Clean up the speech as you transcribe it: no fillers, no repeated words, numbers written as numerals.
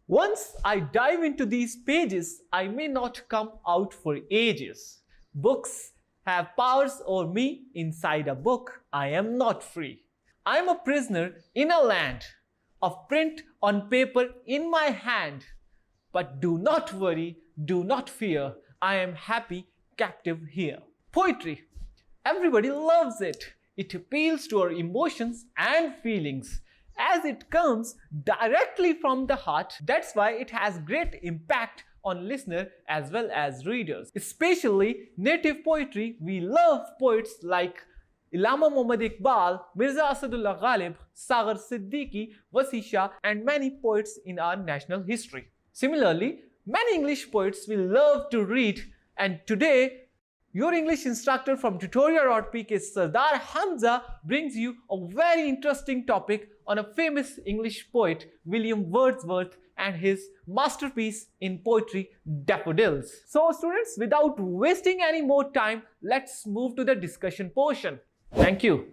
Once I dive into these pages, I may not come out for ages. Books have powers over me. Inside a book, I am not free. I am a prisoner in a land of print on paper in my hand. But do not worry, do not fear, I am happy captive here. Poetry. Everybody loves it. It appeals to our emotions and feelings as it comes directly from the heart. That's why it has great impact on listener as well as readers. Especially native poetry, we love poets like Allama Muhammad Iqbal, Mirza Asadullah Ghalib, Sagar Siddiqui, Wasi Shah, and many poets in our national history. Similarly, many English poets we love to read, and today your English instructor from tutoria.pk, Sardar Hamza, brings you a very interesting topic on a famous English poet, William Wordsworth, and his masterpiece in poetry, Daffodils. So students, without wasting any more time, let's move to the discussion portion. Thank you.